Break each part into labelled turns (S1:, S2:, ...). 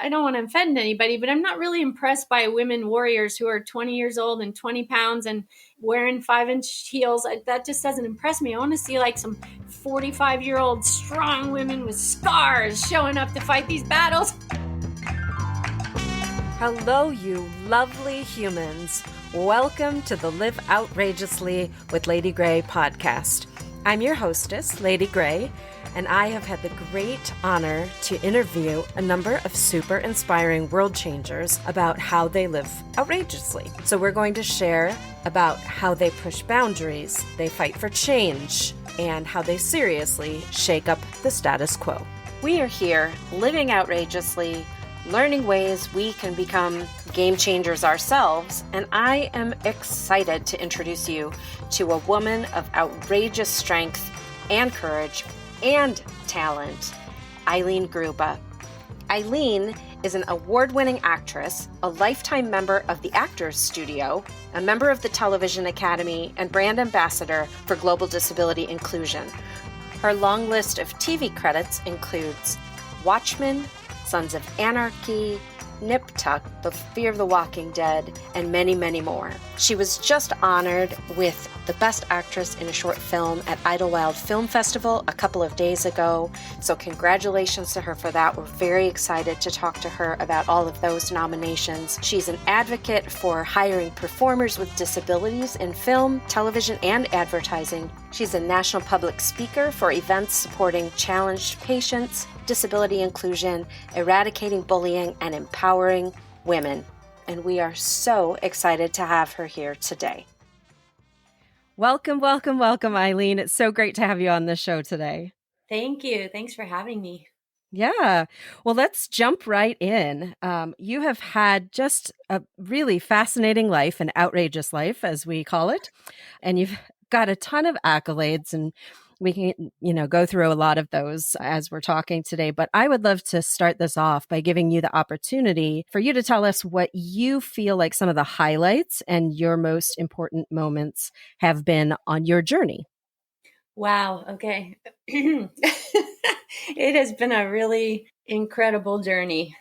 S1: I don't want to offend anybody, but I'm not really impressed by women warriors who are 20 years old and 20 pounds and wearing 5-inch heels. That just doesn't impress me. I want to see like some 45-year-old strong women with scars showing up to fight these battles.
S2: Hello, you lovely humans. Welcome to the Live Outrageously with Lady Grey podcast. I'm your hostess, Lady Grey, and I have had the great honor to interview a number of super inspiring world changers about how they live outrageously. So we're going to share about how they push boundaries, they fight for change, and how they seriously shake up the status quo. We are here living outrageously, learning ways we can become game changers ourselves, and I am excited to introduce you to a woman of outrageous strength and courage and talent, Eileen Gruba. Eileen is an award-winning actress, a lifetime member of the Actors Studio, a member of the Television Academy, and brand ambassador for global disability inclusion. Her long list of TV credits includes Watchmen, Sons of Anarchy, Nip Tuck, The Fear of the Walking Dead, and many, many more. She was just honored with the Best Actress in a Short Film at Idlewild Film Festival a couple of days ago, so congratulations to her for that. We're very excited to talk to her about all of those nominations. She's an advocate for hiring performers with disabilities in film, television, and advertising. She's a national public speaker for events supporting challenged patients, disability inclusion, eradicating bullying, and empowering women. And we are so excited to have her here today. Welcome, welcome, welcome, Eileen. It's so great to have you on the show today.
S1: Thank you. Thanks for having me.
S2: Yeah. Well, let's jump right in. You have had just a really fascinating life, an outrageous life, as we call it. And you've got a ton of accolades, and we can, go through a lot of those as we're talking today. But I would love to start this off by giving you the opportunity for you to tell us what you feel like some of the highlights and your most important moments have been on your journey.
S1: Wow. Okay. It has been a really incredible journey.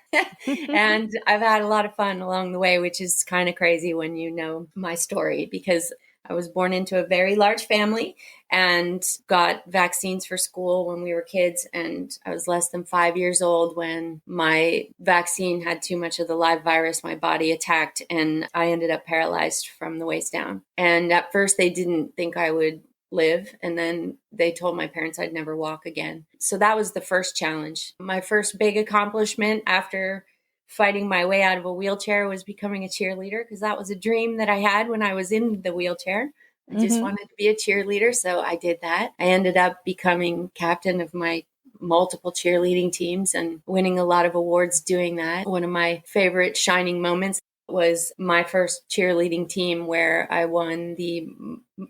S1: And I've had a lot of fun along the way, which is kind of crazy when you know my story, because I was born into a very large family and got vaccines for school when we were kids. And I was less than 5 years old when my vaccine had too much of the live virus. My body attacked and I ended up paralyzed from the waist down. And at first they didn't think I would live. And then they told my parents I'd never walk again. So that was the first challenge. My first big accomplishment after fighting my way out of a wheelchair was becoming a cheerleader, because that was a dream that I had when I was in the wheelchair. I just wanted to be a cheerleader. So I did that. I ended up becoming captain of my multiple cheerleading teams and winning a lot of awards doing that. One of my favorite shining moments was my first cheerleading team, where I won the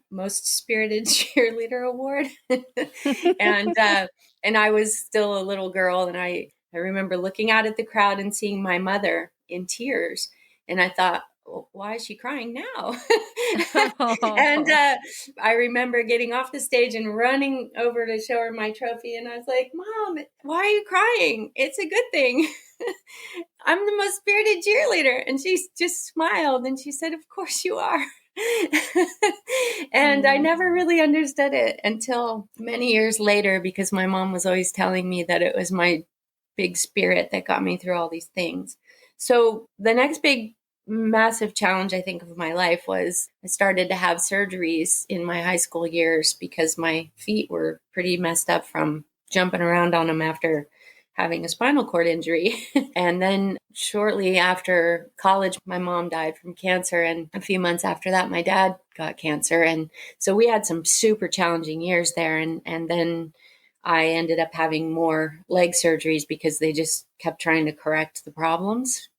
S1: most spirited cheerleader award. And I was still a little girl, and I remember looking out at the crowd and seeing my mother in tears. And I thought, well, why is she crying now? And I remember getting off the stage and running over to show her my trophy. And I was like, Mom, why are you crying? It's a good thing. I'm the most spirited cheerleader. And she just smiled and she said, of course you are. And I never really understood it until many years later, because my mom was always telling me that it was my big spirit that got me through all these things. So the next big massive challenge, I think, of my life was I started to have surgeries in my high school years because my feet were pretty messed up from jumping around on them after having a spinal cord injury. And then shortly after college, my mom died from cancer. And a few months after that, my dad got cancer. And so we had some super challenging years there. And then I ended up having more leg surgeries because they just kept trying to correct the problems.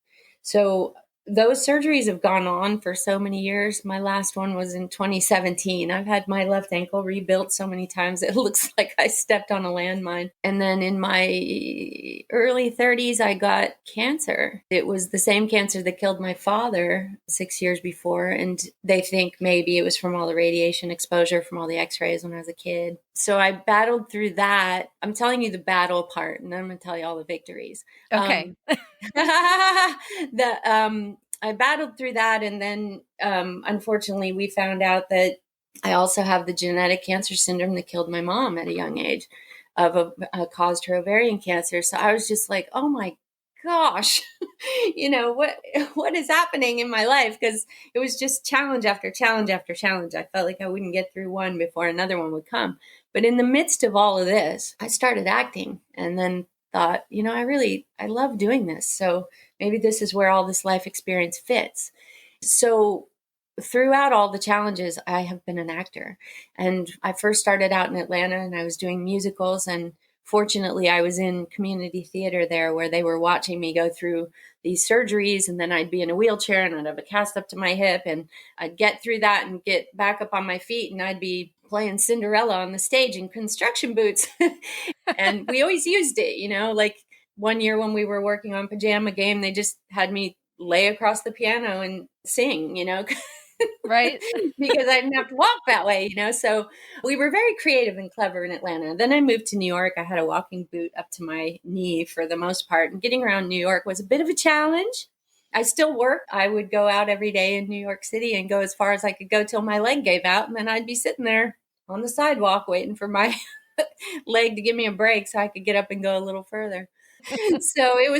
S1: So those surgeries have gone on for so many years. My last one was in 2017. I've had my left ankle rebuilt so many times it looks like I stepped on a landmine. And then in my early 30s, I got cancer. It was the same cancer that killed my father 6 years before. And they think maybe it was from all the radiation exposure from all the x-rays when I was a kid. So I battled through that. I'm telling you the battle part, and then I'm going to tell you all the victories.
S2: Okay.
S1: I battled through that, and then unfortunately, we found out that I also have the genetic cancer syndrome that killed my mom at a young age, caused her ovarian cancer. So I was just like, oh my gosh, what is happening in my life? Because it was just challenge after challenge after challenge. I felt like I wouldn't get through one before another one would come. But in the midst of all of this, I started acting, and then thought, I love doing this. So maybe this is where all this life experience fits. So throughout all the challenges, I have been an actor. And I first started out in Atlanta, and I was doing musicals. And fortunately, I was in community theater there, where they were watching me go through these surgeries. And then I'd be in a wheelchair, and I'd have a cast up to my hip, and I'd get through that and get back up on my feet, and I'd be playing Cinderella on the stage in construction boots. And we always used it, like one year when we were working on Pajama Game, they just had me lay across the piano and sing,
S2: Right.
S1: because I didn't have to walk that way, So we were very creative and clever in Atlanta. Then I moved to New York. I had a walking boot up to my knee for the most part. And getting around New York was a bit of a challenge. I still work. I would go out every day in New York City and go as far as I could go till my leg gave out. And then I'd be sitting there on the sidewalk waiting for my leg to give me a break so I could get up and go a little further. So it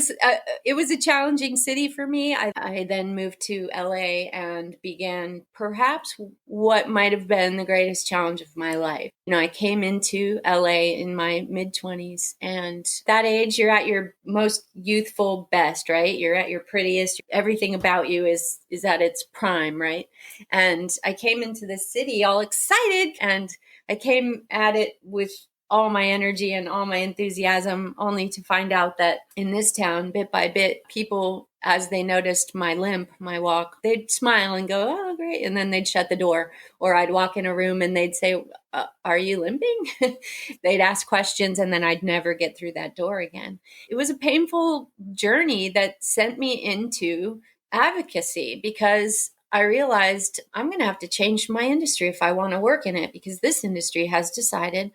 S1: was a challenging city for me. I then moved to LA and began perhaps what might have been the greatest challenge of my life. I came into LA in my mid-20s, and that age, you're at your most youthful best, right? You're at your prettiest. Everything about you is at its prime, right? And I came into the city all excited, and I came at it with all my energy and all my enthusiasm, only to find out that in this town, bit by bit, people, as they noticed my limp, my walk, they'd smile and go, oh, great. And then they'd shut the door. Or I'd walk in a room and they'd say, are you limping? They'd ask questions, and then I'd never get through that door again. It was a painful journey that sent me into advocacy, because I realized I'm going to have to change my industry if I want to work in it, because this industry has decided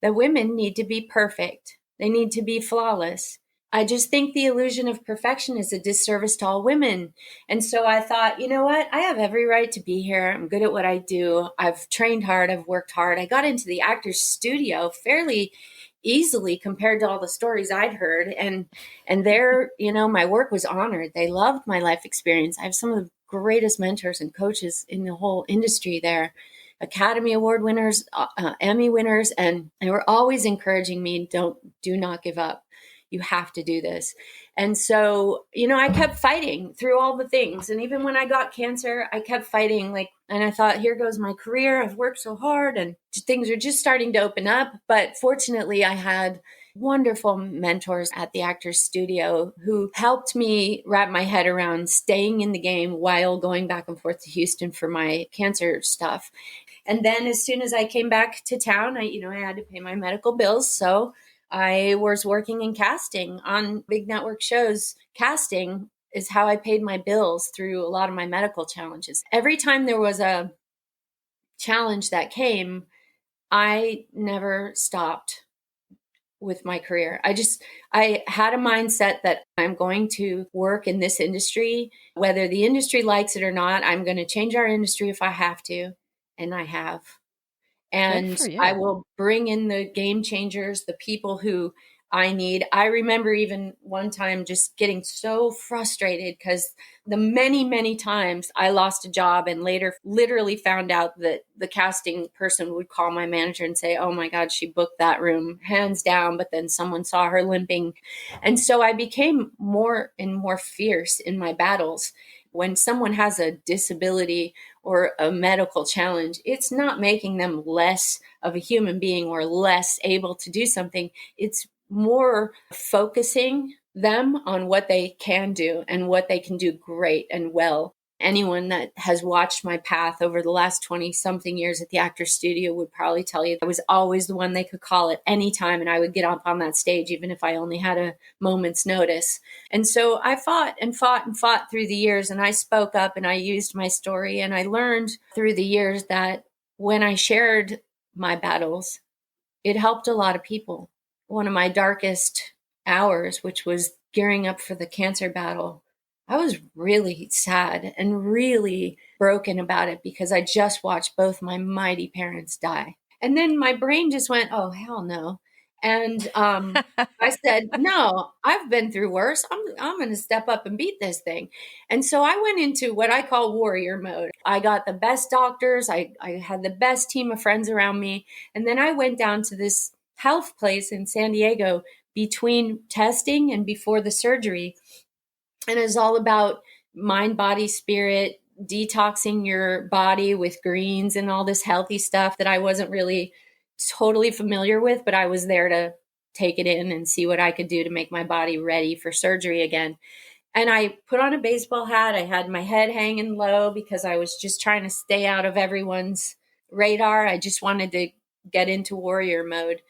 S1: that women need to be perfect. They need to be flawless. I just think the illusion of perfection is a disservice to all women. And so I thought, you know what? I have every right to be here. I'm good at what I do. I've trained hard. I've worked hard. I got into the actor's studio fairly easily compared to all the stories I'd heard. And there, my work was honored. They loved my life experience. I have some of the greatest mentors and coaches in the whole industry there. Academy Award winners, Emmy winners, and they were always encouraging me, do not give up. You have to do this. And so, I kept fighting through all the things. And even when I got cancer, I kept fighting, and I thought, here goes my career. I've worked so hard and things are just starting to open up. But fortunately, I had wonderful mentors at the Actors Studio who helped me wrap my head around staying in the game while going back and forth to Houston for my cancer stuff. And then as soon as I came back to town, I had to pay my medical bills. So I was working in casting on big network shows. Casting is how I paid my bills through a lot of my medical challenges. Every time there was a challenge that came, I never stopped with my career. I had a mindset that I'm going to work in this industry, whether the industry likes it or not. I'm going to change our industry if I have to. And I have. And I will bring in the game changers, the people who I need. I remember even one time just getting so frustrated because the many, many times I lost a job and later literally found out that the casting person would call my manager and say, oh my God, she booked that room hands down, but then someone saw her limping. And so I became more and more fierce in my battles. When someone has a disability or a medical challenge, it's not making them less of a human being or less able to do something. It's more focusing them on what they can do and what they can do great and well. Anyone that has watched my path over the last 20 something years at the Actors Studio would probably tell you I was always the one they could call at any time, and I would get up on that stage even if I only had a moment's notice. And so I fought and fought and fought through the years, and I spoke up and I used my story, and I learned through the years that when I shared my battles, it helped a lot of people. One of my darkest hours, which was gearing up for the cancer battle, I was really sad and really broken about it because I just watched both my mighty parents die. And then my brain just went, oh, hell no. And I said, no, I've been through worse. I'm going to step up and beat this thing. And so I went into what I call warrior mode. I got the best doctors. I had the best team of friends around me. And then I went down to this health place in San Diego between testing and before the surgery. And it's all about mind, body, spirit, detoxing your body with greens and all this healthy stuff that I wasn't really totally familiar with, but I was there to take it in and see what I could do to make my body ready for surgery again. And I put on a baseball hat. I had my head hanging low because I was just trying to stay out of everyone's radar. I just wanted to get into warrior mode.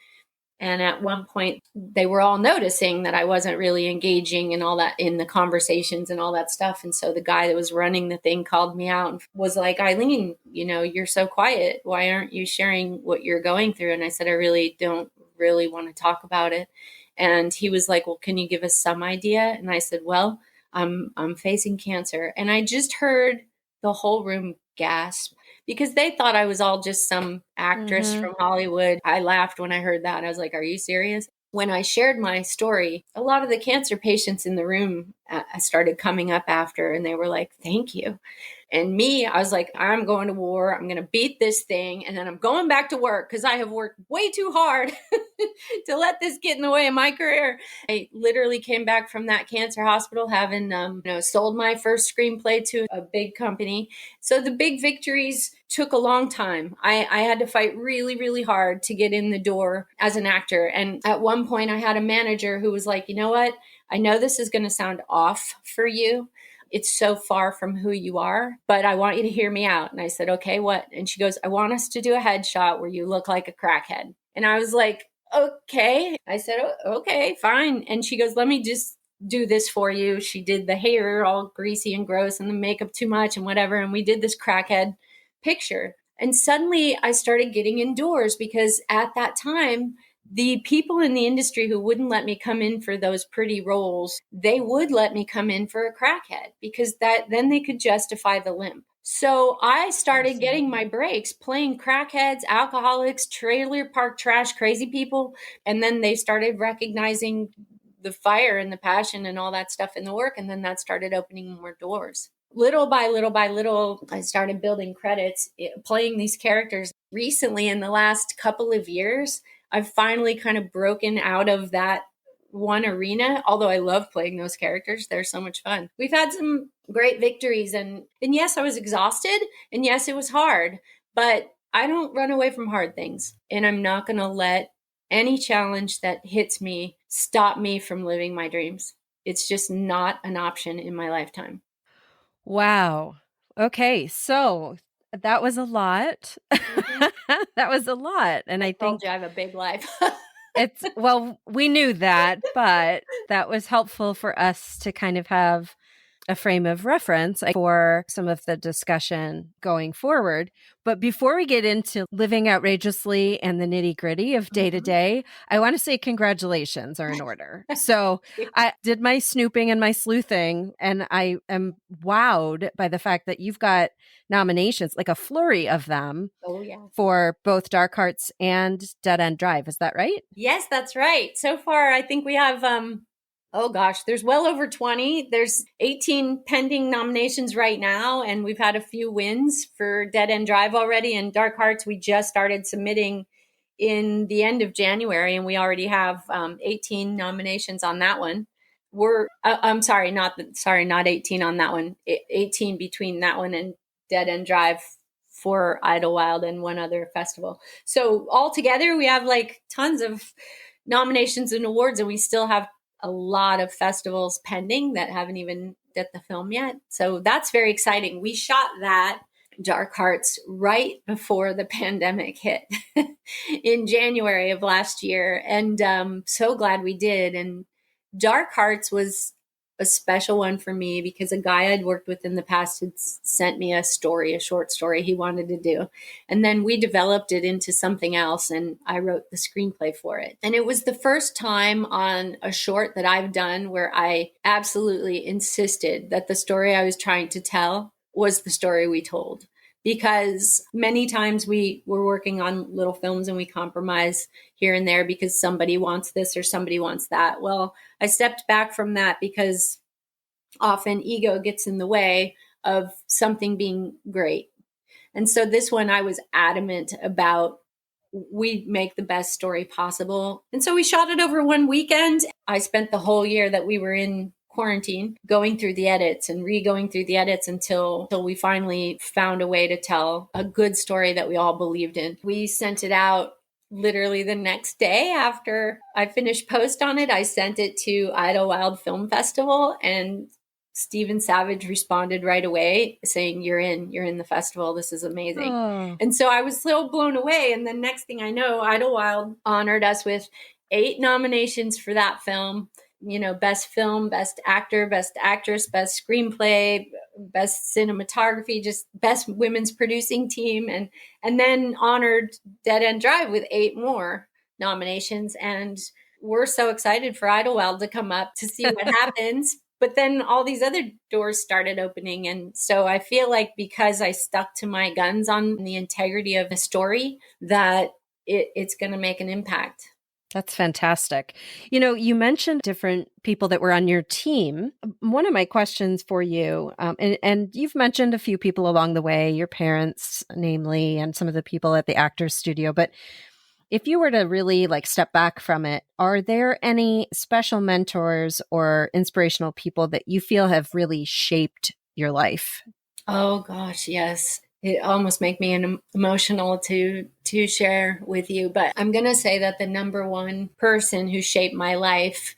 S1: And at one point, they were all noticing that I wasn't really engaging in all that, in the conversations and all that stuff. And so the guy that was running the thing called me out and was like, Eileen, you're so quiet. Why aren't you sharing what you're going through? And I said, I really don't really want to talk about it. And he was like, well, can you give us some idea? And I said, well, I'm facing cancer. And I just heard the whole room gasp because they thought I was all just some actress from Hollywood. I laughed when I heard that. I was like, are you serious? When I shared my story, a lot of the cancer patients in the room started coming up after, and they were like, thank you. And me, I was like, I'm going to war. I'm going to beat this thing. And then I'm going back to work because I have worked way too hard to let this get in the way of my career. I literally came back from that cancer hospital having, sold my first screenplay to a big company. So the big victories took a long time. I had to fight really, really hard to get in the door as an actor. And at one point I had a manager who was like, you know what? I know this is going to sound off for you. It's so far from who you are, but I want you to hear me out. And I said, okay, what? And she goes, I want us to do a headshot where you look like a crackhead. And I was like, okay. I said, oh, okay, fine. And she goes, let me just do this for you. She did the hair all greasy and gross and the makeup too much and whatever. And we did this crackhead picture. And suddenly I started getting indoors because at that time, the people in the industry who wouldn't let me come in for those pretty roles, they would let me come in for a crackhead because then they could justify the limp. So I started getting my breaks playing crackheads, alcoholics, trailer park trash, crazy people. And then they started recognizing the fire and the passion and all that stuff in the work. And then that started opening more doors. Little by little by little, I started building credits, playing these characters. Recently, in the last couple of years, I've finally kind of broken out of that one arena, although I love playing those characters. They're so much fun. We've had some great victories, and yes, I was exhausted, and yes, it was hard, but I don't run away from hard things, and I'm not going to let any challenge that hits me stop me from living my dreams. It's just not an option in my lifetime.
S2: Wow. Okay, so that was a lot. That was a lot. And I
S1: told
S2: think
S1: you I have a big life.
S2: well, we knew that, but that was helpful for us to kind of have a frame of reference for some of the discussion going forward. But before we get into living outrageously and the nitty gritty of day to day, I want to say congratulations are in order. So I did my snooping and my sleuthing, and I am wowed by the fact that you've got nominations, like a flurry of them.
S1: Oh, yeah.
S2: For both Dark Hearts and Dead End Drive. Is that right?
S1: Yes, that's right. So far, I think we have oh gosh, there's well over 20. There's 18 pending nominations right now, and we've had a few wins for Dead End Drive already. And Dark Hearts, we just started submitting in the end of January, and we already have 18 nominations on that one. I'm sorry, not 18 on that one. 18 between that one and Dead End Drive for Idlewild and one other festival. So altogether, we have like tons of nominations and awards, and we still have a lot of festivals pending that haven't even did the film yet. So that's very exciting. We shot that Dark Hearts right before the pandemic hit in January of last year. And so glad we did. And Dark Hearts was a special one for me because a guy I'd worked with in the past had sent me a short story he wanted to do. And then we developed it into something else, and I wrote the screenplay for it. And it was the first time on a short that I've done where I absolutely insisted that the story I was trying to tell was the story we told. Because many times we were working on little films and we compromise here and there because somebody wants this or somebody wants that. Well, I stepped back from that because often ego gets in the way of something being great. And so this one, I was adamant about we make the best story possible. And so we shot it over one weekend. I spent the whole year that we were in quarantine going through the edits and re-going through the edits until we finally found a way to tell a good story that we all believed in. We sent it out literally the next day after I finished post on it. I sent it to Idlewild Film Festival, and Steven Savage responded right away saying, you're in the festival. This is amazing. Oh. And so I was so blown away. And then next thing I know, Idlewild honored us with 8 nominations for that film. Best film, best actor, best actress, best screenplay, best cinematography, just best women's producing team. And then honored Dead End Drive with 8 more nominations. And we're so excited for Idlewild to come up to see what happens. But then all these other doors started opening. And so I feel like because I stuck to my guns on the integrity of the story, that it's going to make an impact.
S2: That's fantastic. You mentioned different people that were on your team. One of my questions for you, and you've mentioned a few people along the way, your parents, namely, and some of the people at the Actors Studio. But if you were to really step back from it, are there any special mentors or inspirational people that you feel have really shaped your life?
S1: Oh, gosh, yes. It almost make me emotional to share with you. But I'm going to say that the number one person who shaped my life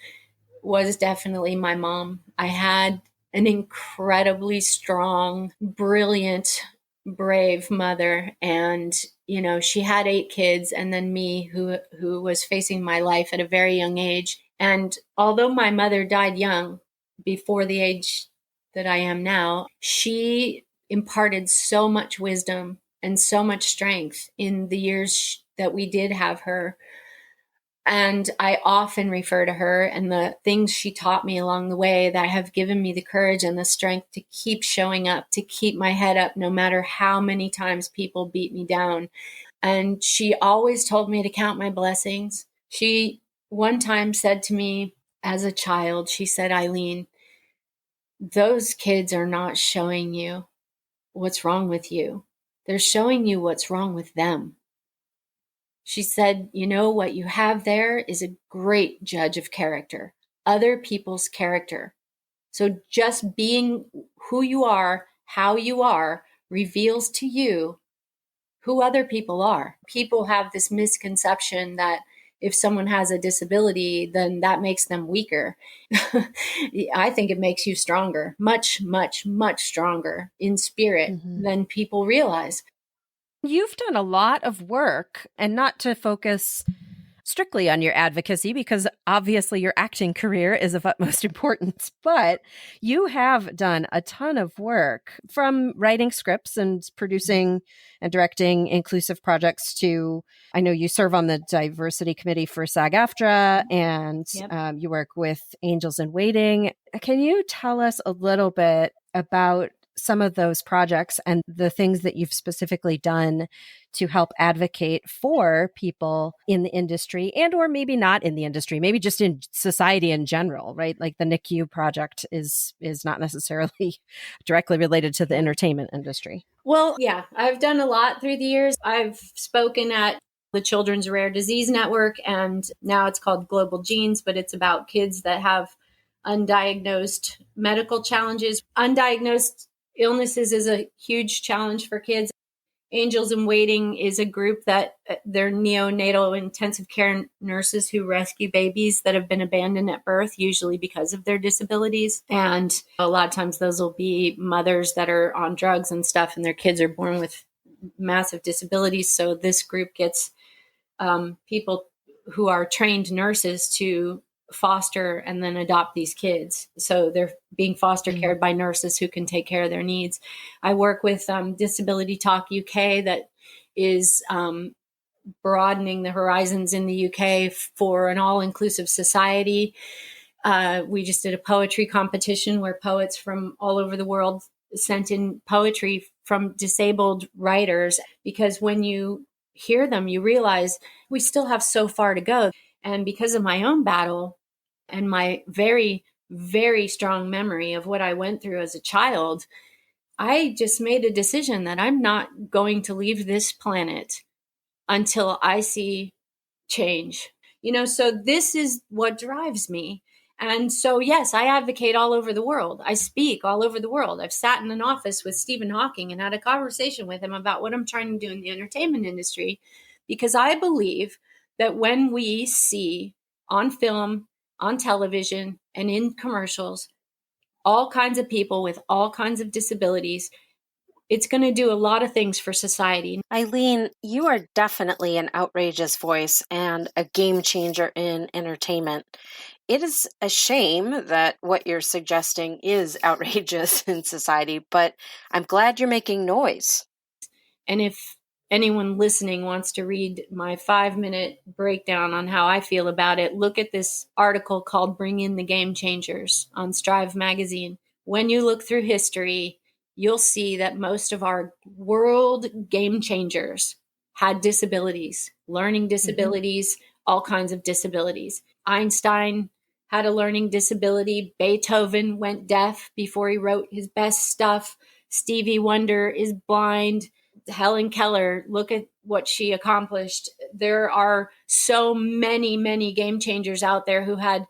S1: was definitely my mom. I had an incredibly strong, brilliant, brave mother. And, she had 8 kids and then me who was facing my life at a very young age. And although my mother died young, before the age that I am now, she imparted so much wisdom and so much strength in the years that we did have her. And I often refer to her and the things she taught me along the way that have given me the courage and the strength to keep showing up, to keep my head up, no matter how many times people beat me down. And she always told me to count my blessings. She one time said to me as a child, she said, Eileen, those kids are not showing you what's wrong with you. They're showing you what's wrong with them. She said, what you have there is a great judge of character, other people's character. So just being who you are, how you are, reveals to you who other people are. People have this misconception that if someone has a disability, then that makes them weaker. I think it makes you stronger, much, much, much stronger in spirit than people realize.
S2: You've done a lot of work, and not to focus strictly on your advocacy, because obviously your acting career is of utmost importance, but you have done a ton of work, from writing scripts and producing and directing inclusive projects to, I know you serve on the diversity committee for SAG-AFTRA, and you work with Angels in Waiting. Can you tell us a little bit about some of those projects and the things that you've specifically done to help advocate for people in the industry, and or maybe not in the industry, maybe just in society in general, right? Like the NICU project is not necessarily directly related to the entertainment industry.
S1: Well, yeah, I've done a lot through the years. I've spoken at the Children's Rare Disease Network, and now it's called Global Genes, but it's about kids that have undiagnosed medical challenges. Undiagnosed illnesses is a huge challenge for kids. Angels in Waiting is a group that they're neonatal intensive care nurses who rescue babies that have been abandoned at birth, usually because of their disabilities. And a lot of times those will be mothers that are on drugs and stuff, and their kids are born with massive disabilities. So this group gets people who are trained nurses to foster and then adopt these kids. So they're being foster
S2: Mm.
S1: cared by nurses who can take care of their needs. I work with Disability Talk UK that is broadening the horizons in the UK for an all-inclusive society. We just did a poetry competition where poets from all over the world sent in poetry from disabled writers, because when you hear them, you realize we still have so far to go. And because of my own battle and my very, very strong memory of what I went through as a child, I just made a decision that I'm not going to leave this planet until I see change. So this is what drives me. And so, yes, I advocate all over the world. I speak all over the world. I've sat in an office with Stephen Hawking and had a conversation with him about what I'm trying to do in the entertainment industry, because I believe that when we see on film, on television, and in commercials, all kinds of people with all kinds of disabilities, it's going to do a lot of things for society.
S2: Eileen, you are definitely an outrageous voice and a game changer in entertainment. It is a shame that what you're suggesting is outrageous in society, but I'm glad you're making noise.
S1: And if anyone listening wants to read my 5-minute breakdown on how I feel about it, look at this article called Bring in the Game Changers on Strive Magazine. When you look through history, you'll see that most of our world game changers had disabilities, learning disabilities, all kinds of disabilities. Einstein had a learning disability. Beethoven went deaf before he wrote his best stuff. Stevie Wonder is blind. Helen Keller, look at what she accomplished. There are so many, many game changers out there who had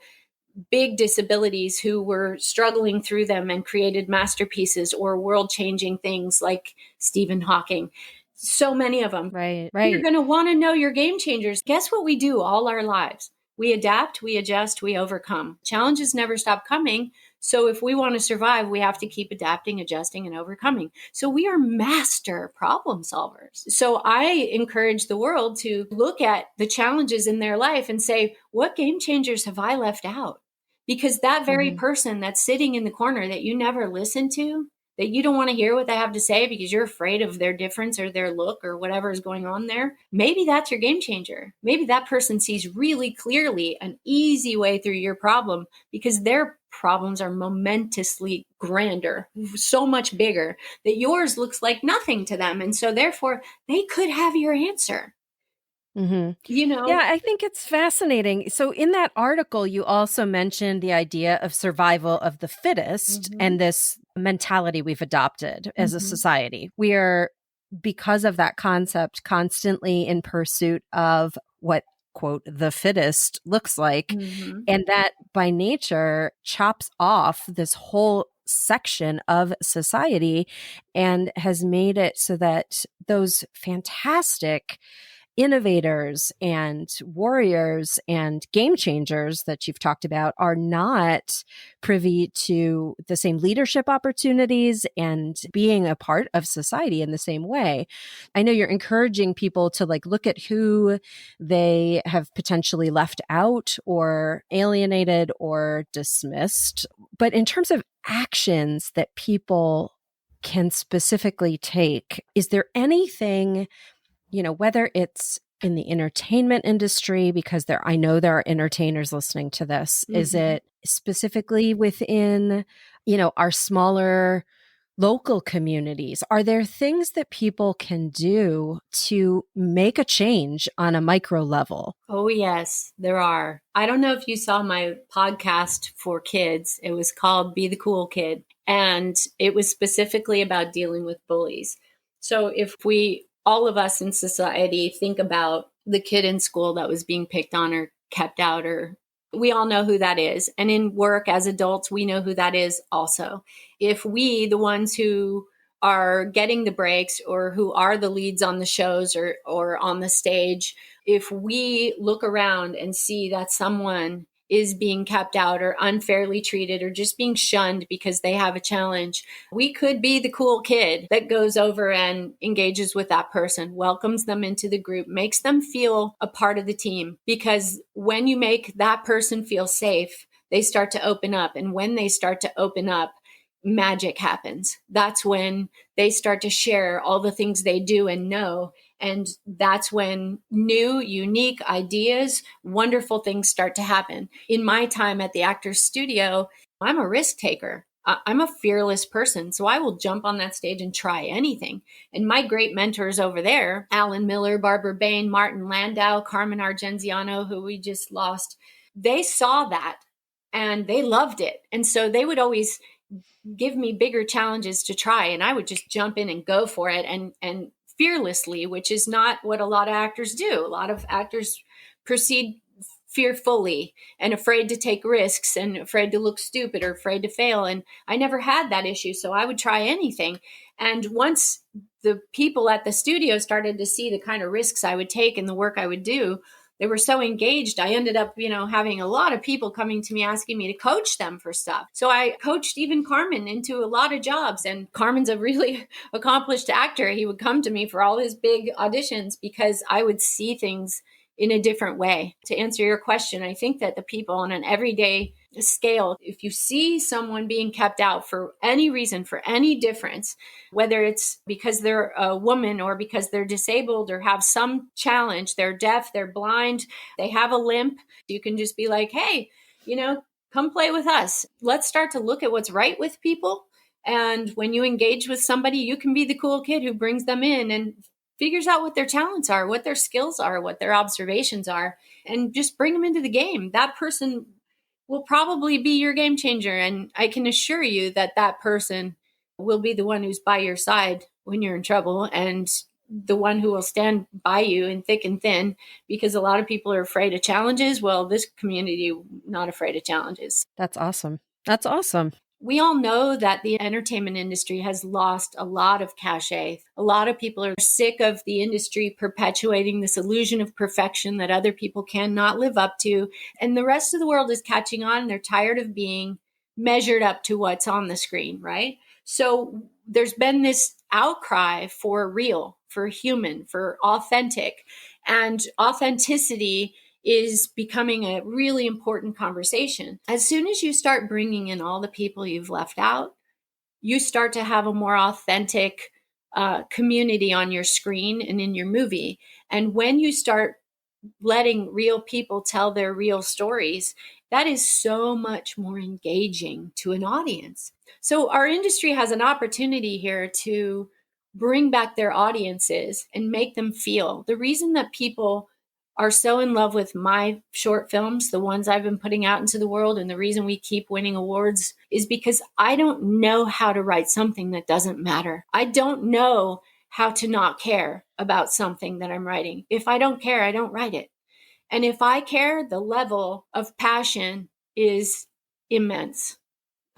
S1: big disabilities, who were struggling through them and created masterpieces or world-changing things, like Stephen Hawking. So many of them.
S2: Right.
S1: You're going to want to know your game changers. Guess what we do all our lives? We adapt, we adjust, we overcome. Challenges never stop coming. So if we want to survive, we have to keep adapting, adjusting, and overcoming. So we are master problem solvers. So I encourage the world to look at the challenges in their life and say, what game changers have I left out? Because that very person that's sitting in the corner that you never listen to, that you don't want to hear what they have to say because you're afraid of their difference or their look or whatever is going on there, maybe that's your game changer. Maybe that person sees really clearly an easy way through your problem because their problems are momentously grander, so much bigger, that yours looks like nothing to them. And so therefore, they could have your answer.
S2: Yeah, I think it's fascinating. So in that article, you also mentioned the idea of survival of the fittest and this mentality we've adopted as a society. We are, because of that concept, constantly in pursuit of what, quote, the fittest looks like. And that by nature chops off this whole section of society and has made it so that those fantastic innovators and warriors and game changers that you've talked about are not privy to the same leadership opportunities and being a part of society in the same way. I know you're encouraging people to look at who they have potentially left out or alienated or dismissed. But in terms of actions that people can specifically take, is there anything, whether it's in the entertainment industry, because I know there are entertainers listening to this, is it specifically within, our smaller local communities? Are there things that people can do to make a change on a micro level?
S1: Oh, yes, there are. I don't know if you saw my podcast for kids. It was called Be the Cool Kid, and it was specifically about dealing with bullies. So if all of us in society think about the kid in school that was being picked on or kept out, or we all know who that is. And in work as adults, we know who that is also. If we, the ones who are getting the breaks or who are the leads on the shows or on the stage, if we look around and see that someone is being kept out or unfairly treated or just being shunned because they have a challenge. We could be the cool kid that goes over and engages with that person, welcomes them into the group, makes them feel a part of the team. Because when you make that person feel safe, they start to open up. And when they start to open up, magic happens. That's when they start to share all the things they do and know. And that's when new, unique ideas, wonderful things start to happen. In my time at the Actors Studio, I'm a risk taker. I'm a fearless person. So I will jump on that stage and try anything. And my great mentors over there, Alan Miller, Barbara Bain, Martin Landau, Carmen Argenziano, who we just lost, they saw that and they loved it. And so they would always give me bigger challenges to try. And I would just jump in and go for it and fearlessly, which is not what a lot of actors do. A lot of actors proceed fearfully and afraid to take risks and afraid to look stupid or afraid to fail. And I never had that issue. So I would try anything. And once the people at the studio started to see the kind of risks I would take and the work I would do, they were so engaged. I ended up, having a lot of people coming to me asking me to coach them for stuff. So I coached even Carmen into a lot of jobs. And Carmen's a really accomplished actor. He would come to me for all his big auditions because I would see things in a different way. To answer your question, I think that the people on an everyday scale, if you see someone being kept out for any reason, for any difference, whether it's because they're a woman or because they're disabled or have some challenge, they're deaf, they're blind, they have a limp, you can just be like, hey, come play with us. Let's start to look at what's right with people. And when you engage with somebody, you can be the cool kid who brings them in and figures out what their talents are, what their skills are, what their observations are, and just bring them into the game. That person will probably be your game changer. And I can assure you that that person will be the one who's by your side when you're in trouble and the one who will stand by you in thick and thin, because a lot of people are afraid of challenges. Well, this community, not afraid of challenges.
S2: That's awesome. That's awesome.
S1: We all know that the entertainment industry has lost a lot of cachet. A lot of people are sick of the industry perpetuating this illusion of perfection that other people cannot live up to. And the rest of the world is catching on. They're tired of being measured up to what's on the screen, right? So there's been this outcry for real, for human, for authentic. And authenticity is becoming a really important conversation. As soon as you start bringing in all the people you've left out, you start to have a more authentic community on your screen and in your movie. And when you start letting real people tell their real stories, that is so much more engaging to an audience. So our industry has an opportunity here to bring back their audiences and make them feel. The reason that people are so in love with my short films, the ones I've been putting out into the world, and the reason we keep winning awards is because I don't know how to write something that doesn't matter. I don't know how to not care about something that I'm writing. If I don't care, I don't write it. And if I care, the level of passion is immense.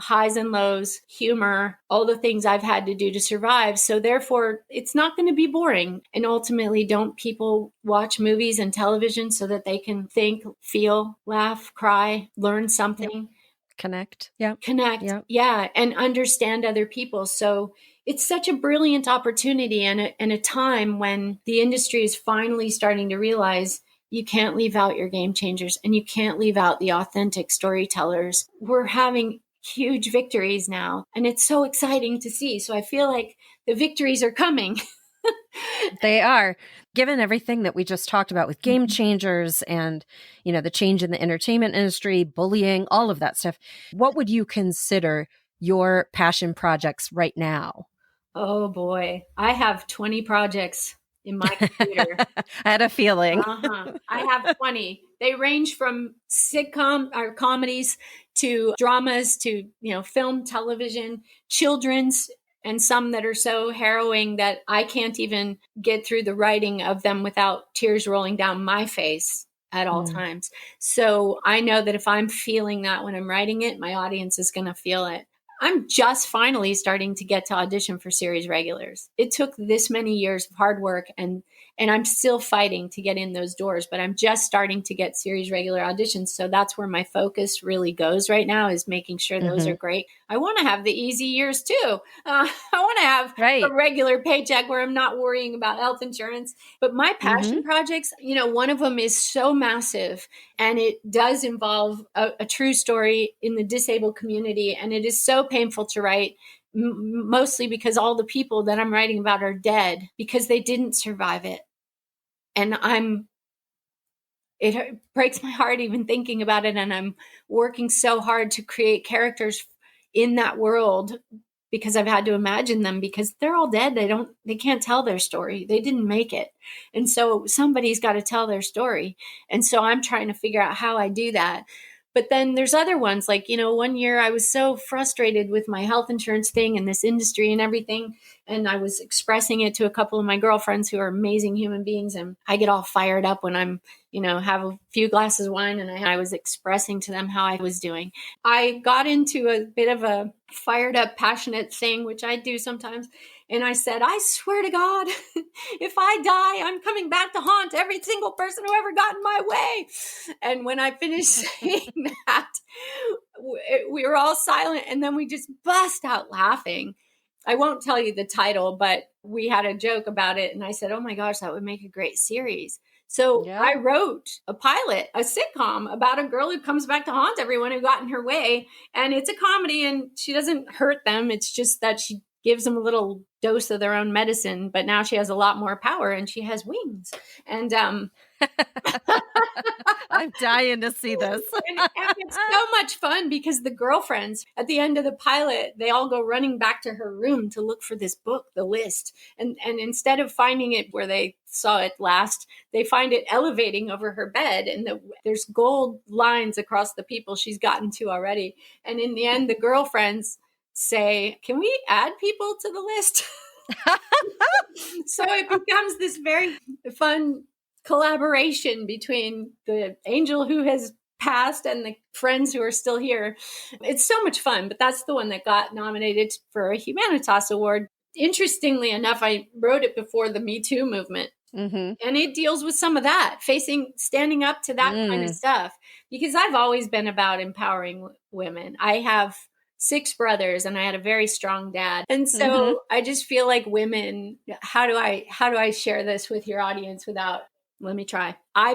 S1: Highs and lows, humor, all the things I've had to do to survive. So therefore, it's not going to be boring. And ultimately, don't people watch movies and television so that they can think, feel, laugh, cry, learn something?
S2: Yep. Connect. Yeah.
S1: Connect. Yep. Yeah. And understand other people. So it's such a brilliant opportunity and a time when the industry is finally starting to realize you can't leave out your game changers and you can't leave out the authentic storytellers. We're having huge victories now, and it's so exciting to see. So I feel like the victories are coming.
S2: They are. Given everything that we just talked about with game changers and, the change in the entertainment industry, bullying, all of that stuff, what would you consider your passion projects right now?
S1: Oh boy, I have 20 projects in my computer.
S2: I had a feeling.
S1: I have 20. They range from sitcom or comedies to dramas to, film, television, children's, and some that are so harrowing that I can't even get through the writing of them without tears rolling down my face at all times. So I know that if I'm feeling that when I'm writing it, my audience is going to feel it. I'm just finally starting to get to audition for series regulars. It took this many years of hard work, and I'm still fighting to get in those doors, but I'm just starting to get series regular auditions. So that's where my focus really goes right now, is making sure those are great. I want to have the easy years too. I want to have a regular paycheck where I'm not worrying about health insurance. But my passion projects, one of them is so massive, and it does involve a true story in the disabled community. And it is so painful to write, mostly because all the people that I'm writing about are dead because they didn't survive it. And it breaks my heart even thinking about it. And I'm working so hard to create characters in that world because I've had to imagine them, because they're all dead. They can't tell their story. They didn't make it. And so somebody's got to tell their story. And so I'm trying to figure out how I do that. But then there's other ones, like, one year I was so frustrated with my health insurance thing and this industry and everything. And I was expressing it to a couple of my girlfriends who are amazing human beings. And I get all fired up when I'm, have a few glasses of wine, and I was expressing to them how I was doing. I got into a bit of a fired up, passionate thing, which I do sometimes. And I said, I swear to God, if I die, I'm coming back to haunt every single person who ever got in my way. And when I finished saying that, we were all silent, and then we just bust out laughing. I won't tell you the title, but we had a joke about it. And I said, oh my gosh, that would make a great series. So I wrote a pilot, a sitcom about a girl who comes back to haunt everyone who got in her way. And it's a comedy, and she doesn't hurt them. It's just that she gives them a little dose of their own medicine, but now she has a lot more power and she has wings. And
S2: I'm dying to see this.
S1: and it's so much fun because the girlfriends at the end of the pilot, they all go running back to her room to look for this book, The List. And instead of finding it where they saw it last, they find it elevating over her bed. And there's gold lines across the people she's gotten to already. And in the end, the girlfriends say, can we add people to the list? So it becomes this very fun collaboration between the angel who has passed and the friends who are still here. It's so much fun, but that's the one that got nominated for a Humanitas Award. Interestingly enough, I wrote it before the Me Too movement. And it deals with some of that, standing up to that kind of stuff, because I've always been about empowering women. I have 6 brothers, and I had a very strong dad. And so I just feel like women, how do I share this with your audience without, let me try. I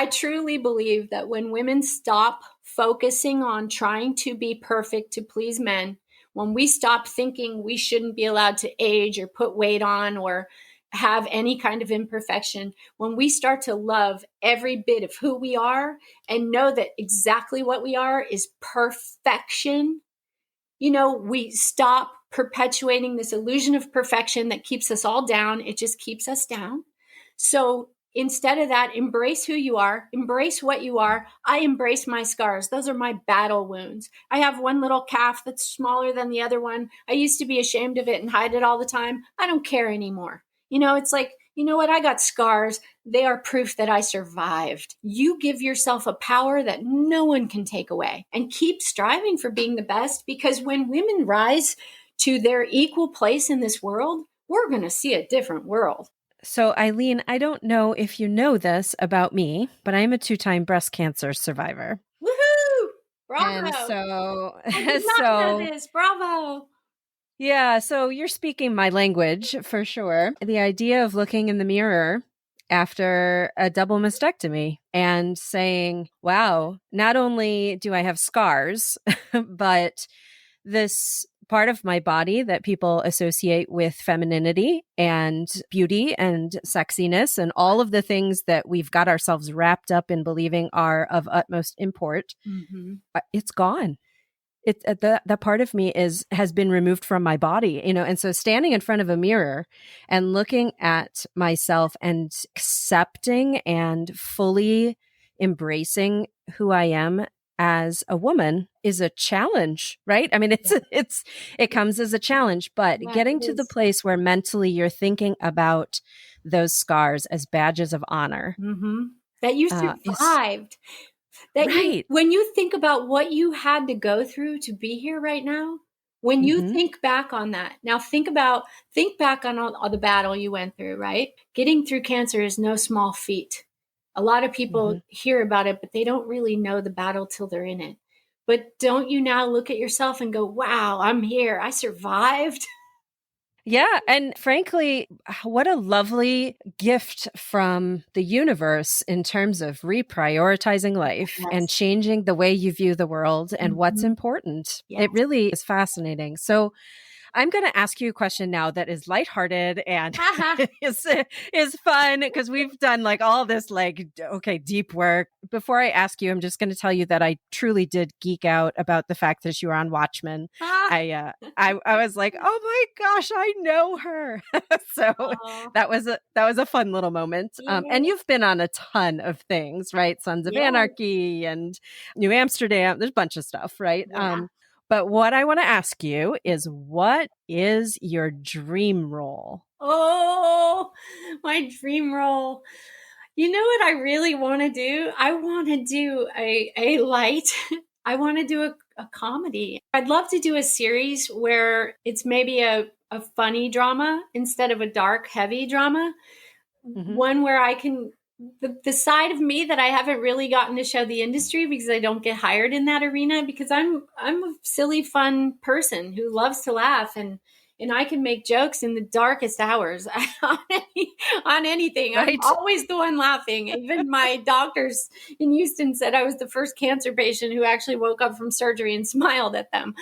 S1: truly believe that when women stop focusing on trying to be perfect to please men, when we stop thinking we shouldn't be allowed to age or put weight on or have any kind of imperfection, when we start to love every bit of who we are and know that exactly what we are is perfection, we stop perpetuating this illusion of perfection that keeps us all down. It just keeps us down. So instead of that, embrace who you are, embrace what you are. I embrace my scars. Those are my battle wounds. I have one little calf that's smaller than the other one. I used to be ashamed of it and hide it all the time. I don't care anymore. It's like, you know what? I got scars. They are proof that I survived. You give yourself a power that no one can take away, and keep striving for being the best, because when women rise to their equal place in this world, we're going to see a different world.
S2: So, Eileen, I don't know if you know this about me, but I'm a 2-time breast cancer survivor.
S1: Woohoo! Bravo!
S2: And so,
S1: I did not know this. Bravo!
S2: Yeah, so you're speaking my language for sure. The idea of looking in the mirror after a double mastectomy and saying, wow, not only do I have scars, but this part of my body that people associate with femininity and beauty and sexiness and all of the things that we've got ourselves wrapped up in believing are of utmost import, it's gone. That part of me has been removed from my body, and so standing in front of a mirror and looking at myself and accepting and fully embracing who I am as a woman is a challenge, right? I mean, it comes as a challenge, but getting to the place where mentally you're thinking about those scars as badges of honor.
S1: That you survived.
S2: Right.
S1: When you think about what you had to go through to be here right now, when you
S2: Mm-hmm.
S1: think back on that, now think back on all the battle you went through, right? Getting through cancer is no small feat. A lot of
S2: Mm-hmm.
S1: people hear about it, but they don't really know the battle till they're in it. But don't you now look at yourself and go, wow, I'm here. I survived.
S2: Yeah. And frankly, what a lovely gift from the universe in terms of reprioritizing life and
S1: Yes.
S2: changing the way you view the world and what's
S1: Mhm.
S2: important.
S1: Yes.
S2: It really is fascinating. So, I'm going to ask you a question now that is lighthearted and is is fun because we've done like all this like okay deep work. Before I ask you, I'm just going to tell you that I truly did geek out about the fact that you were on Watchmen.
S1: Ah.
S2: I was like, oh my gosh, I know her. So
S1: Oh,
S2: that was a fun little moment. And
S1: yeah.
S2: you've been on a ton of things, right? Sons of
S1: Yeah.
S2: Anarchy and New Amsterdam. There's a bunch of stuff, right?
S1: Yeah.
S2: But what I want to ask you is what is your dream role?
S1: Oh, my dream role. You know what I really want to do? I want to do a light. I want to do a comedy. I'd love to do a series where it's maybe a funny drama instead of a dark, heavy drama.
S2: Mm-hmm.
S1: One where I can, the side of me that I haven't really gotten to show the industry because I don't get hired in that arena because I'm a silly, fun person who loves to laugh and I can make jokes in the darkest hours on anything. I'm
S2: Right?
S1: always the one laughing. Even my doctors in Houston said I was the first cancer patient who actually woke up from surgery and smiled at them.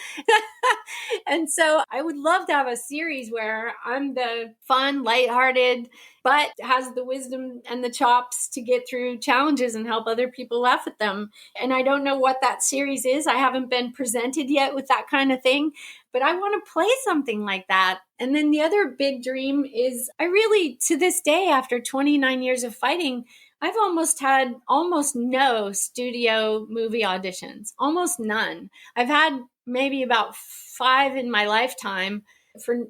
S1: And so I would love to have a series where I'm the fun, lighthearted, but has the wisdom and the chops to get through challenges and help other people laugh at them. And I don't know what that series is. I haven't been presented yet with that kind of thing, but I want to play something like that. And then the other big dream is I really, to this day, after 29 years of fighting, I've almost had almost no studio movie auditions, almost none. I've had maybe about 5 in my lifetime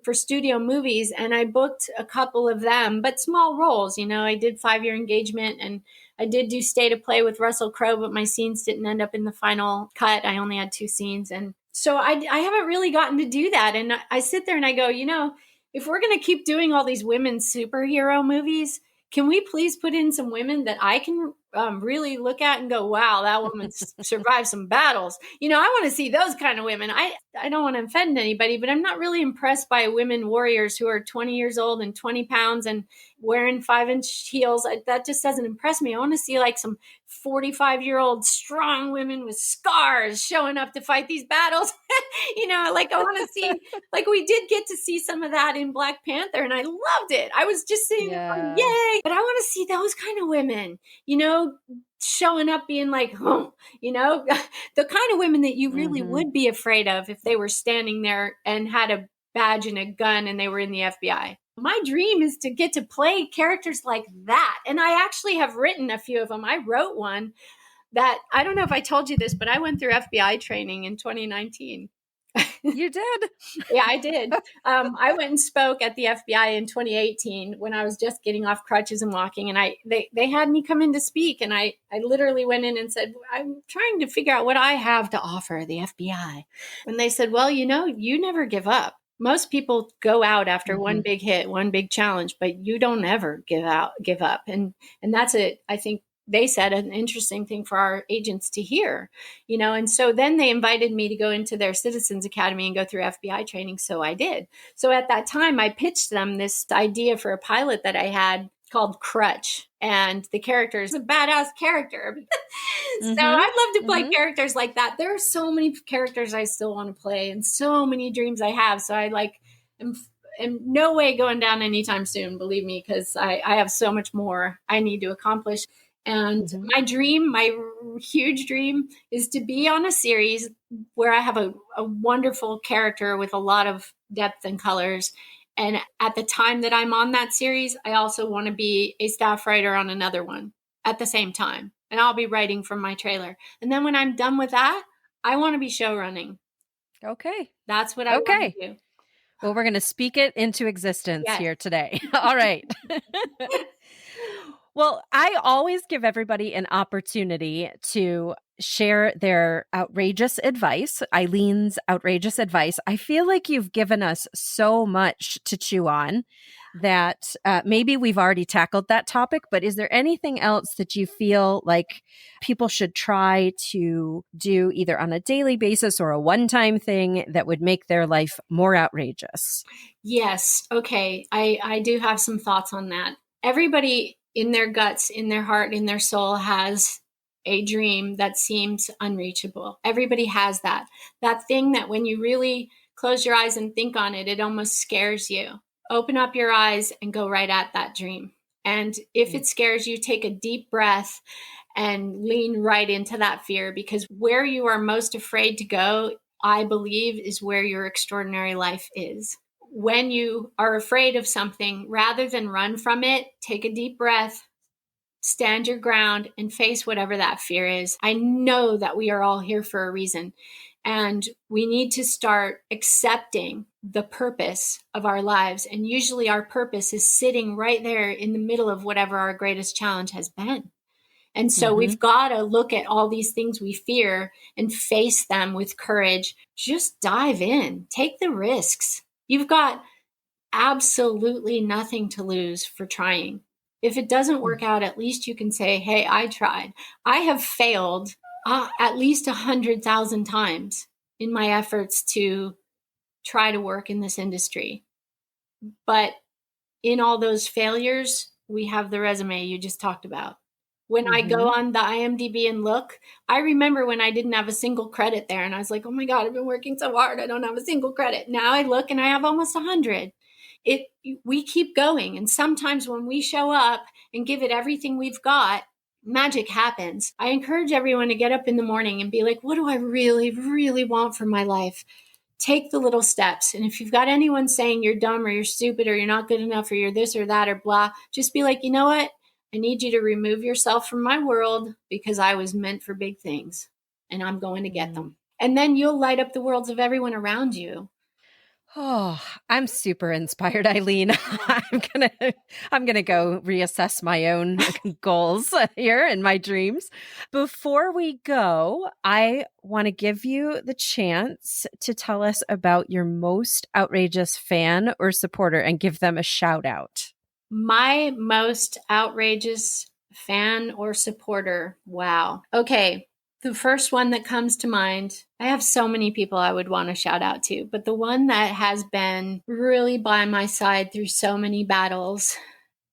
S1: for studio movies, and I booked a couple of them, but small roles. You know, I did 5-year engagement, and I did do State of Play with Russell Crowe, but my scenes didn't end up in the final cut. I only had 2 scenes, and so I haven't really gotten to do that. And I sit there and I go, you know, if we're going to keep doing all these women's superhero movies, can we please put in some women that I can really look at and go, wow, that woman survived some battles. You know, I want to see those kind of women. I don't want to offend anybody, but I'm not really impressed by women warriors who are 20 years old and 20 pounds and wearing 5-inch heels. That just doesn't impress me. I want to see like some 45-year-old strong women with scars showing up to fight these battles. You know, like I want to see, like we did get to see some of that in Black Panther and I loved it. I was just sitting there going,
S2: Yeah.
S1: yay. But I want to see those kind of women, you know, showing up being like, oh, you know, the kind of women that you really
S2: Mm-hmm.
S1: would be afraid of if they were standing there and had a badge and a gun and they were in the FBI. My dream is to get to play characters like that. And I actually have written a few of them. I wrote one that I don't know if I told you this, but I went through FBI training in 2019.
S2: You did?
S1: Yeah, I did. I went and spoke at the FBI in 2018 when I was just getting off crutches and walking, and they had me come in to speak, and I literally went in and said, I'm trying to figure out what I have to offer the FBI. And they said, well, you know, you never give up. Most people go out after
S2: Mm-hmm.
S1: one big hit, one big challenge, but you don't ever give up. And that's it. I think they said an interesting thing for our agents to hear, you know. And so then they invited me to go into their Citizens Academy and go through FBI training. So I did. So at that time, I pitched them this idea for a pilot that I had called Crutch. And the character is a badass character. So
S2: Mm-hmm.
S1: I'd love to play
S2: Mm-hmm.
S1: characters like that. There are so many characters I still want to play and so many dreams I have. So I like am no way going down anytime soon, believe me, because I have so much more I need to accomplish. And
S2: Mm-hmm.
S1: my dream, my huge dream, is to be on a series where I have a wonderful character with a lot of depth and colors. And at the time that I'm on that series, I also want to be a staff writer on another one at the same time. And I'll be writing from my trailer. And then when I'm done with that, I want to be show running.
S2: Okay.
S1: That's what I want to do.
S2: Well, we're going to speak it into existence
S1: Yes.
S2: here today. All right. Well, I always give everybody an opportunity to share their outrageous advice, Eileen's outrageous advice. I feel like you've given us so much to chew on that maybe we've already tackled that topic, but is there anything else that you feel like people should try to do either on a daily basis or a one-time thing that would make their life more outrageous?
S1: Yes. Okay. I do have some thoughts on that. Everybody in their guts, in their heart, in their soul has a dream that seems unreachable. Everybody has that. That thing that when you really close your eyes and think on it, it almost scares you. Open up your eyes and go right at that dream. And if it scares you, take a deep breath and lean right into that fear, because where you are most afraid to go, I believe, is where your extraordinary life is. When you are afraid of something, rather than run from it, take a deep breath, stand your ground, and face whatever that fear is. I know that we are all here for a reason, and we need to start accepting the purpose of our lives. And usually our purpose is sitting right there in the middle of whatever our greatest challenge has been. And so we've got to look at all these things we fear and face them with courage. Just dive in, take the risks. You've got absolutely nothing to lose for trying. If it doesn't work out, at least you can say, hey, I tried. I have failed at least 100,000 times in my efforts to try to work in this industry. But in all those failures, we have the resume you just talked about. When I go on the IMDb and look, I remember when I didn't have a single credit there, and I was like, oh my God, I've been working so hard. I don't have a single credit. Now I look and I have almost 100. We keep going. And sometimes when we show up and give it everything we've got, magic happens. I encourage everyone to get up in the morning and be like, what do I really, really want for my life? Take the little steps. And if you've got anyone saying you're dumb or you're stupid or you're not good enough or you're this or that or blah, just be like, you know what? I need you to remove yourself from my world because I was meant for big things and I'm going to get them. And then you'll light up the worlds of everyone around you.
S2: Oh, I'm super inspired, Eileen. I'm gonna go reassess my own goals here and my dreams. Before we go, I want to give you the chance to tell us about your most outrageous fan or supporter and give them a shout out.
S1: My most outrageous fan or supporter. Wow. Okay. The first one that comes to mind, I have so many people I would want to shout out to, but the one that has been really by my side through so many battles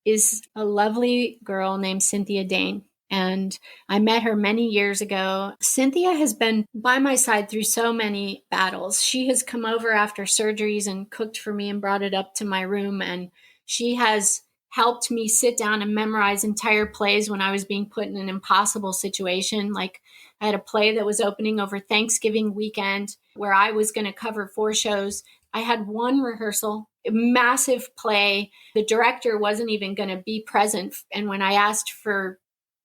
S1: is a lovely girl named Cynthia Dane. And I met her many years ago. Cynthia has been by my side through so many battles. She has come over after surgeries and cooked for me and brought it up to my room. And she has helped me sit down and memorize entire plays when I was being put in an impossible situation. Like I had a play that was opening over Thanksgiving weekend where I was going to cover 4 shows. I had one rehearsal, a massive play. The director wasn't even going to be present. And when I asked for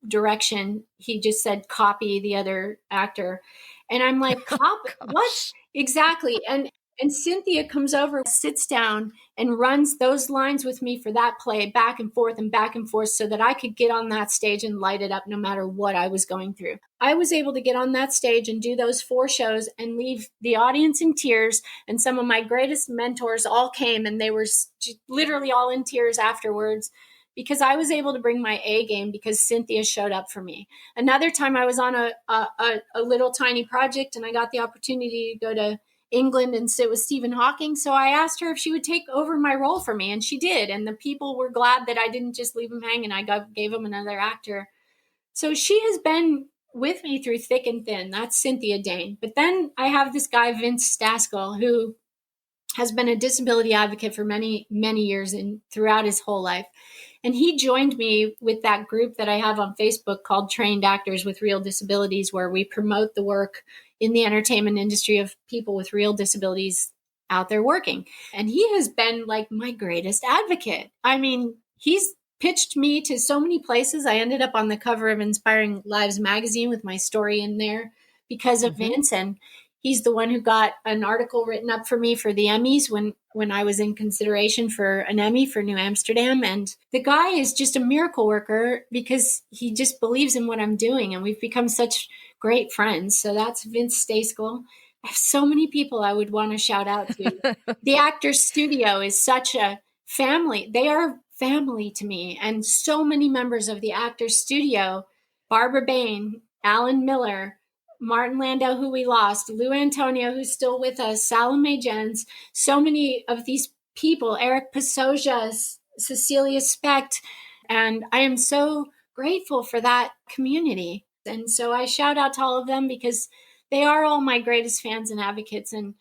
S1: direction, he just said, copy the other actor. And I'm like, copy? What? Exactly. And Cynthia comes over, sits down, and runs those lines with me for that play back and forth so that I could get on that stage and light it up no matter what I was going through. I was able to get on that stage and do those 4 shows and leave the audience in tears. And some of my greatest mentors all came and they were literally all in tears afterwards because I was able to bring my A game because Cynthia showed up for me. Another time I was on a little tiny project and I got the opportunity to go to England and sit with Stephen Hawking. So I asked her if she would take over my role for me, and she did. And the people were glad that I didn't just leave him hanging. I gave him another actor. So she has been with me through thick and thin. That's Cynthia Dane. But then I have this guy, Vince Staskell, who has been a disability advocate for many, many years and throughout his whole life. And he joined me with that group that I have on Facebook called Trained Actors with Real Disabilities, where we promote the work in the entertainment industry of people with real disabilities out there working. And he has been like my greatest advocate. I mean, he's pitched me to so many places. I ended up on the cover of Inspiring Lives magazine with my story in there because of Vince. And
S3: He's the one who got an article written up for me for the Emmys when I was in consideration for an Emmy for New Amsterdam. And the guy is just a miracle worker because he just believes in what I'm doing. And we've become such great friends. So that's Vince Stayskill. I have so many people I would want to shout out to. The Actors Studio is such a family. They are family to me. And so many members of the Actors Studio, Barbara Bain, Alan Miller, Martin Landau, who we lost, Lou Antonio, who's still with us, Salome Jens, so many of these people, Eric Pasoja, Cecilia Specht. And I am so grateful for that community. And so I shout out to all of them because they are all my greatest fans and advocates. And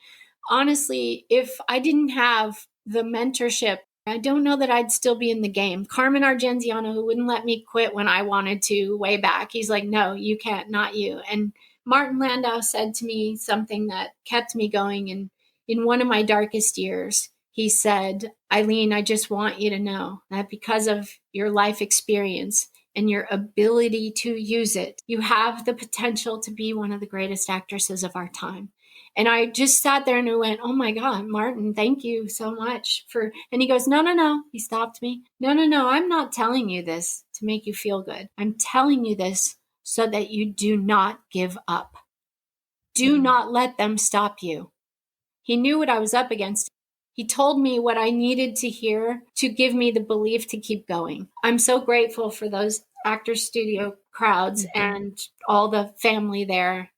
S3: honestly, if I didn't have the mentorship, I don't know that I'd still be in the game. Carmen Argenziano, who wouldn't let me quit when I wanted to way back. He's like, no, you can't, not you. And Martin Landau said to me something that kept me going. And in one of my darkest years, he said, Eileen, I just want you to know that because of your life experience and your ability to use it, you have the potential to be one of the greatest actresses of our time. And I just sat there and I went, oh my God, Martin, thank you so much for, and he goes, no. He stopped me. No. I'm not telling you this to make you feel good. I'm telling you this so that you do not give up. Do not let them stop you. He knew what I was up against. He told me what I needed to hear to give me the belief to keep going. I'm so grateful for those Actors Studio crowds and all the family there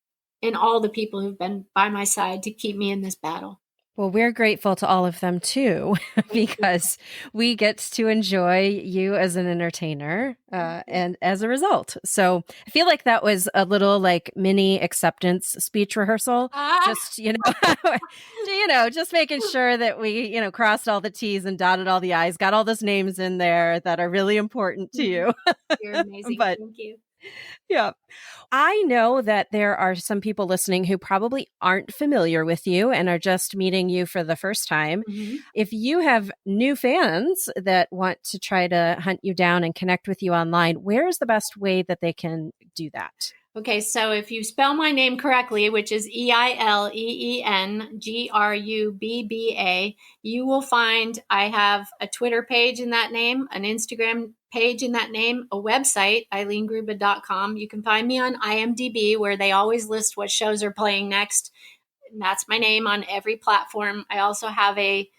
S3: and all the people who've been by my side to keep me in this battle.
S2: Well, we're grateful to all of them too, because we get to enjoy you as an entertainer and as a result. So I feel like that was a little like mini acceptance speech rehearsal. Just, just making sure that we, crossed all the T's and dotted all the I's, got all those names in there that are really important to you.
S3: You're amazing. Thank you.
S2: Yeah. I know that there are some people listening who probably aren't familiar with you and are just meeting you for the first time. Mm-hmm. If you have new fans that want to try to hunt you down and connect with you online, where is the best way that they can do that?
S3: Okay, so if you spell my name correctly, which is EILEENGRUBBA, you will find I have a Twitter page in that name, an Instagram page in that name, a website, EileenGruba.com. You can find me on IMDb, where they always list what shows are playing next. And that's my name on every platform. I also have a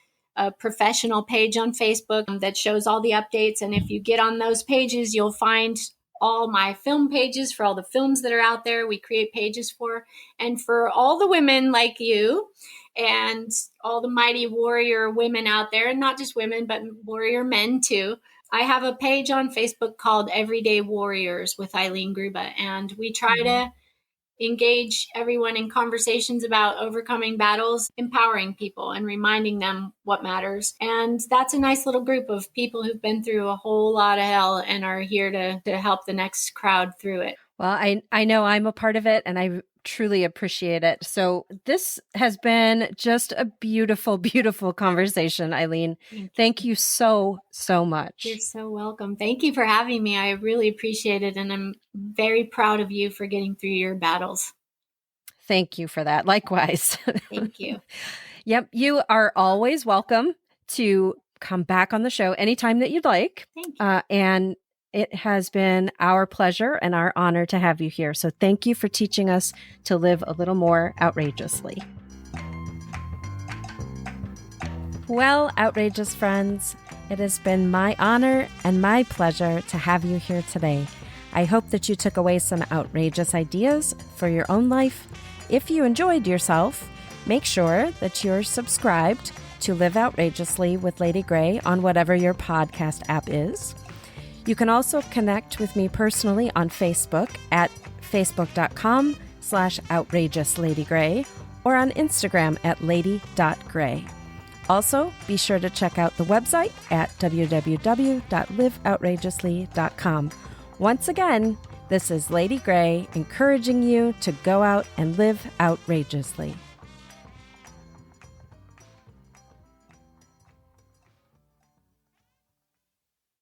S3: professional page on Facebook that shows all the updates. And if you get on those pages, you'll find all my film pages for all the films that are out there we create pages for. And for all the women like you and all the mighty warrior women out there, and not just women, but warrior men too, I have a page on Facebook called Everyday Warriors with Eileen Gruba. And we try to engage everyone in conversations about overcoming battles, empowering people and reminding them what matters. And that's a nice little group of people who've been through a whole lot of hell and are here to help the next crowd through it.
S2: Well, I know I'm a part of it and I truly appreciate it. So this has been just a beautiful, beautiful conversation, Eileen. Thank you so, so much.
S3: You're so welcome. Thank you for having me. I really appreciate it. And I'm very proud of you for getting through your battles.
S2: Thank you for that. Likewise.
S3: Thank you.
S2: Yep. You are always welcome to come back on the show anytime that you'd like.
S3: Thank you.
S2: And it has been our pleasure and our honor to have you here. So thank you for teaching us to live a little more outrageously. Well, outrageous friends, it has been my honor and my pleasure to have you here today. I hope that you took away some outrageous ideas for your own life. If you enjoyed yourself, make sure that you're subscribed to Live Outrageously with Lady Grey on whatever your podcast app is. You can also connect with me personally on Facebook at facebook.com/outrageousladygray or on Instagram at lady.gray. Also, be sure to check out the website at www.liveoutrageously.com. Once again, this is Lady Grey encouraging you to go out and live outrageously.